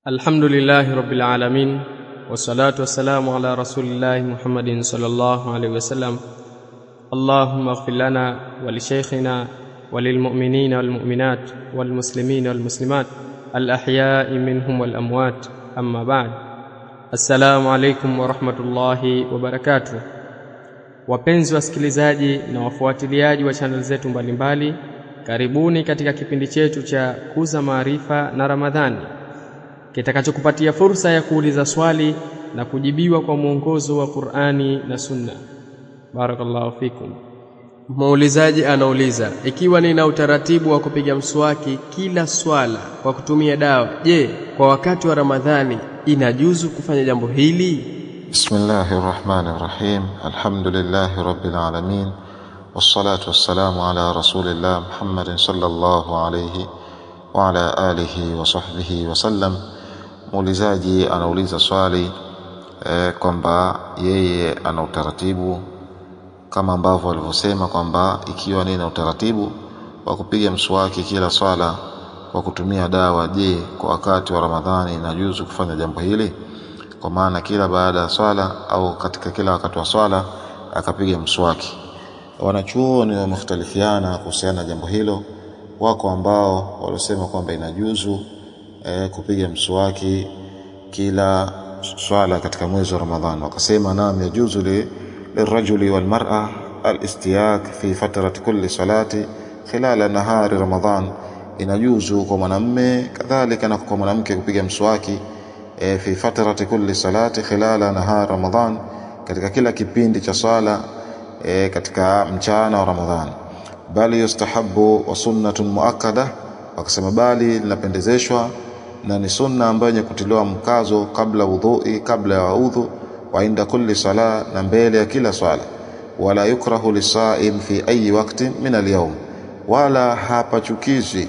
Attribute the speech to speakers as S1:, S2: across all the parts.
S1: الحمد لله رب العالمين والصلاة والسلام على رسول الله محمد صلى الله عليه وسلم. اللهم اغفر لنا ولشيخنا وللمؤمنين والمؤمنات والمسلمين والمسلمات الأحياء منهم والأموات. أما بعد. السلام عليكم ورحمة الله وبركاته. Wapenzi wasikilizaji na wafuatiliaji wa channel zetu mbalimbali, karibuni katika kipindi chetu cha Kuza Maarifa na Ramadhani, kitakachokupatia fursa ya kuuliza swali na kujibiwa kwa mwongozo wa Qur'ani na Sunna. Barakallahu fikum. Muulizaji anauliza, ikiwa nina utaratibu wa kupiga mswaki kila swala kwa kutumia dawa, je, kwa wakati wa Ramadhani inajuzu kufanya jambo hili?
S2: Bismillahirrahmanirrahim. Alhamdulillahi rabbil alamin. Wassalatu wassalamu ala rasulillah Muhammadin sallallahu alayhi wa ala alihi wa sahbihi wa sallam. Muulizaji anauliza swali kwamba yeye ana utaratibu kama ambavyo alivyosema kwamba ikiwa nina utaratibu wa kupiga mswaki kila swala kwa kutumia dawa, je, kwa wakati wa Ramadhani inajuzu kufanya jambo hili? Kwa maana kila baada ya swala au katika kila wakati wa swala akapiga mswaki. Wanachuoni wamختلفiana kuhusiana na jambo hilo. Wako ambao walisema kwamba inajuzu kupiga mswaki kila swala katika mwezi wa Ramadhani. Wakasema naam, yajuzu lirajuli walmar'a alistiyak fi fatrati kulli salati khilala nahari Ramadhan. Inajuzu kwa mwanamume kadhalika na kwa mwanamke kupiga mswaki fi fatrati kulli salati khilala nahar Ramadhan, katika kila kipindi cha swala katika mchana wa Ramadhan. Bali yustahabbu wa sunnatun muakkada, wakasema bali linapendezeshwa na ni sunna ambayo yenye kutiliwa mkazo kabla wudhui, kabla ya udhu, wa inda kulli sala, na mbele ya kila swala. Wala yukrahu lisaim fi ayi waqtin min al-yawm, wala hapachukizi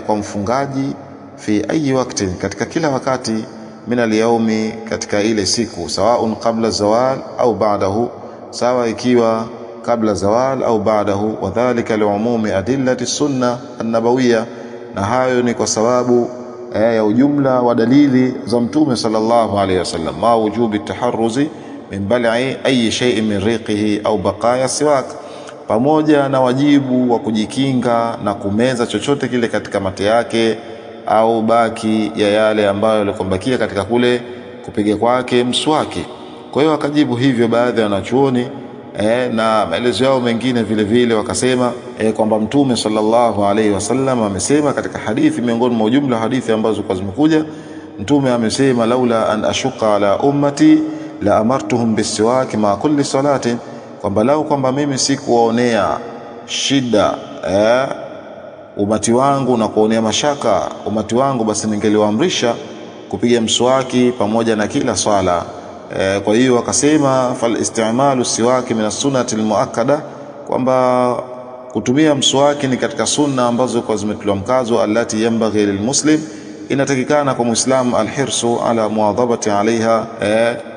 S2: kwa mfungaji fi ayi waqtin, katika kila wakati, min al-yawmi, katika ile siku, sawaun qabla zawal au ba'dahu, sawa ikiwa kabla zawal au ba'dahu. Wadhālika li'umumi adillati sunna an-nabawiyya, na hayo ni kwa sababu ya ujumla wa dalili za Mtume sallallahu alayhi wasallam. Ma wujubi taharruzi min bal'i ayi shay'in min riqihi au baqaya siwak, pamoja na wajibu wa kujikinga na kumeza chochote kile katika mate yake au baki ya yale ambayo yalikombakia katika kule kupiga kwake mswaki. Kwa hiyo akajibu hivyo baadhi ya wanachuoni na maelezo yao mengine vile vile wakasema kwamba Mtume sallallahu alayhi wasallam amesema katika hadithi, miongoni mwa ujumla hadithi ambazo kwa zimekuja, Mtume amesema, laula an ashuqa ala ummati la amartuhum bisiwaki ma kulli salatin, kwamba lau kwamba mimi sikuwaonea shida umati wangu na kuonea mashaka umati wangu, basi ningeliwaamrisha kupiga mswaki pamoja na kila swala. Kwa hiyo akasema fal isti'malu siwaki min as-sunnati al-muakkada, kwamba kutumia mswaki ni katika sunna ambazo kwa zimetiliwa mkazo, allati yanbaghi lilmuslim, inatakikana kwa muislamu alhirsu ala muadhabati alaiha,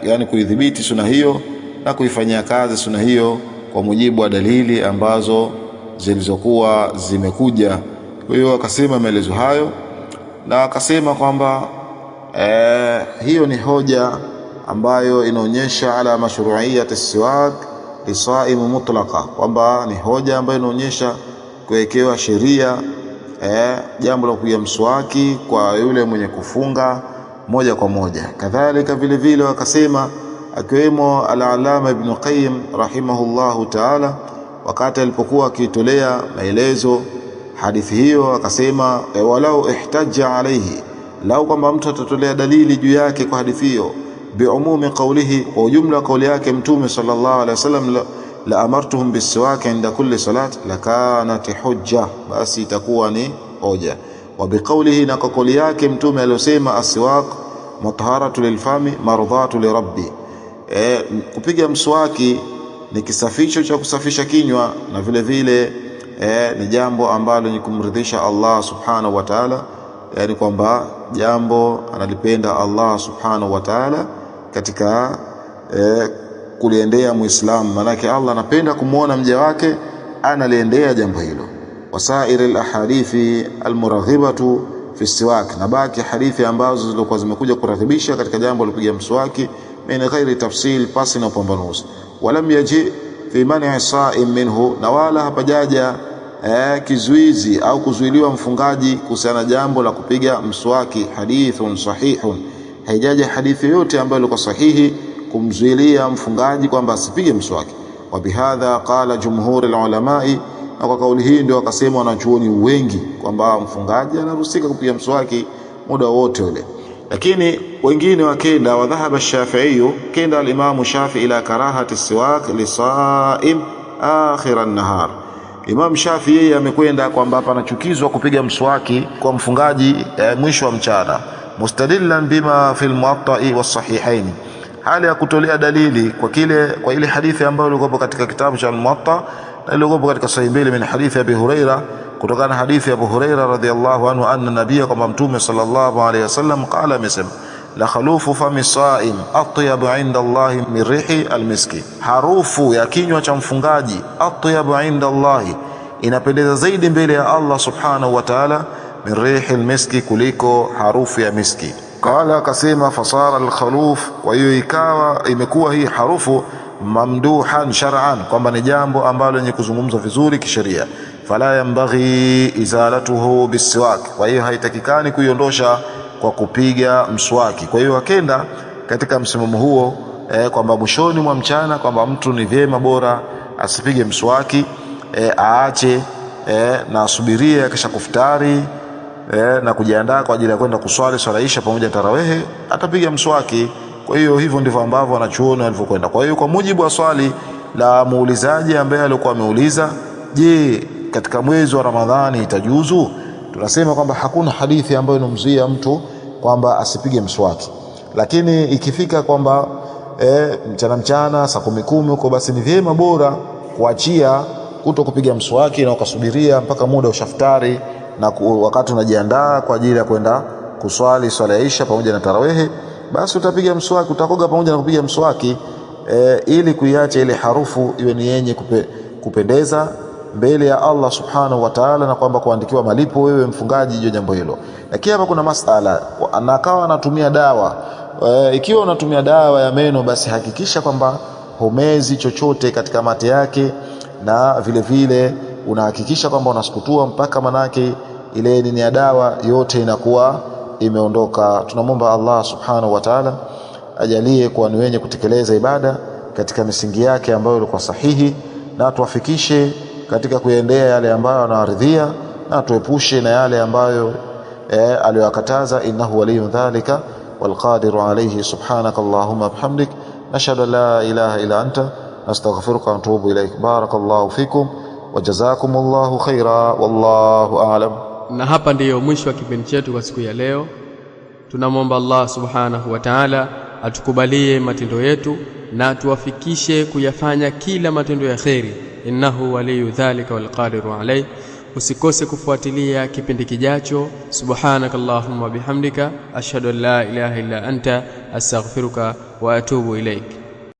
S2: yani kuidhibiti sunna hiyo na kuifanyia kazi sunna hiyo kwa mujibu wa dalili ambazo zilizokuwa zimekuja. Kwa hiyo akasema maelezo hayo, na akasema kwamba hiyo ni hoja ambayo inaonyesha ala mashru'iyyat as-siwak lisaim mutlaqa, kwamba ni hoja ambayo inaonyesha kuwekewa sheria jambo la kupiga mswaki kwa yule mwenye kufunga moja kwa moja. Kadhalika vile vile wakasema, akiwemo al-Allama Ibn Qayyim rahimahullahu ta'ala, wakati alipokuwa akitolea maelezo hadithi hiyo, akasema walau ihtajja alayhi, lau kwamba mtu atatolea dalili juu yake kwa hadithi hiyo, biumumi qawlihi, kwa ujumla kauli yake Mtume sallallahu alayhi wasallam, la amartuhum bisiwaki inda kulli salat, lakanat hujja, basi itakuwa ni hoja. Wa biqawlihi, na kwa kauli yake Mtume aliyosema, aswaq mutahharatu lilfami mardhatu lirabbi, kupiga mswaki ni kisafisho cha kusafisha kinywa, na vile vile ni jambo ambalo ni kumridhisha Allah subhanahu wa ta'ala, yani kwamba jambo analipenda Allah subhanahu wa ta'ala katika kuliendea muislamu. Manake Allah anapenda kumuona mja wake analiendea jambo hilo. Wasairil ahadithi almuraghibatu fi siwak, na baki hadithi ambazo zilikuwa zimekuja kuratibisha katika jambo la kupiga mswaki min ghairi tafsil, pasi na upambanuzi. Walam yaji fi man'i sa'im minhu, na wala hapajaja kizuizi au kuzuiliwa mfungaji kuhusiana jambo la kupiga mswaki. Hadithun sahihun, haijaja hadithi yote ambayo ilikuwa sahihi kumzuilia mfungaji kwamba asipige mswaki. Wa bihadha qala jumhur ulamai, na kwa kauli hii ndio wakasema wanachuoni wengi kwamba mfungaji anaruhusiwa kupiga mswaki muda wote ule. Lakini wengine wakenda, wa dhahaba Shafi'i, kenda al-Imam Shafi'i ila karahati siwak lisaim akhir an-nahar. Imam Shafi'i amekwenda kwamba panachukizwa kupiga mswaki kwa mfungaji mwisho wa mchana, mustadillan bima fil muwatta'i was sahihain, hali ya kutolea dalili kwa ile hadithi ambayo ilikuwa katika kitabu cha al-Muwatta na ilikuwa katika sahih mbili min hadithi Abi Huraira, kutokana na hadithi ya Abu Huraira radhiyallahu anhu anna nabiyya kama mtume sallallahu alayhi wasallam qala misam la khalufu fami sa'im atyabu 'inda Allah min rihi almiski, harufu ya kinywa cha mfungaji atyabu 'inda Allah, inapendeza zaidi mbele ya Allah subhanahu wa ta'ala, min rihi almiski, kuliko harufu ya miski. Qala, akasema fasara alkhaluf, kwa hiyo ikawa imekuwa hii harufu mamduhan shar'an, kwamba ni jambo ambalo lenye kuzungumzwa vizuri kisheria. Fala yanbaghi izalatuhu bisiwak, kwa hiyo haitakikani kuiondosha kwa kupiga mswaki. Kwa hiyo akenda katika msimamo huo kwamba mwishoni mwa mchana kwamba mtu ni vyema bora asipige mswaki, aache na asubirie akisha kufutari na kujiandaa kwa ajili ya kwenda kuswali swala isha pamoja tarawehe, atapiga mswaki. Kwa hiyo hivyo ndivyo ambavyo wanachuoni walivyokwenda. Kwa hiyo kwa mujibu wa swali la muulizaji ambaye alikuwa ameuliza, je, katika mwezi wa Ramadhani itajuzu? Tunasema kwamba hakuna hadithi ambayo inomzuia mtu kwamba asipige mswaki, lakini ikifika kwamba mchana saa 10 huko, basi ni vyema bora kuachia kuto kupiga mswaki na ukasubiria mpaka muda ushaftari na wakati unajiandaa kwa ajili ya kwenda kuswali swala ya isha pamoja na tarawehe, basi utapiga mswaki, utakoga pamoja na kupiga mswaki ili kuiacha ile harufu iwe ni yenye kupendeza mbele ya Allah subhanahu wa ta'ala, na kwamba kuandikiwa malipo wewe mfungaji juu jambo hilo. Lakini hapa kuna masala, anakawa anatumia dawa. Ikiwa unatumia dawa ya meno, basi hakikisha kwamba homezi chochote katika mate yake, na vile vile unahakikisha kwamba unasukutua mpaka manake ile nini ya dawa yote inakuwa imeondoka. Tunamwomba Allah subhanahu wa ta'ala ajalie kuwa ni wenye kutekeleza ibada katika misingi yake ambayo ilikuwa sahihi, na tuwafikishe katika kuendea yale ambayo anaridhia, na tuepushe na yale ambayo aliyokataza. Innahu waliyyu dhalika wal qadiru alayhi. Subhanaka Allahumma bihamdik, nashhadu an la ilaha illa anta, nastaghfiruka wa natubu ilaik. Barakallahu fikum wa jazakumullahu khaira, wallahu a'lam.
S1: Na hapa ndiyo mwisho wa kipindi chetu kwa siku ya leo. Tunamwomba Allah subhanahu wa ta'ala atukubalie matendo yetu na tuwafikishe kuyafanya kila matendo ya kheri. Innahu waliyyu dhalika wal qadiru alayhi. Usikose kufuatilia kipindi kijacho. Subhanakallahumma bihamdika ashhadu an la ilaha illa anta astaghfiruka wa atubu ilaik.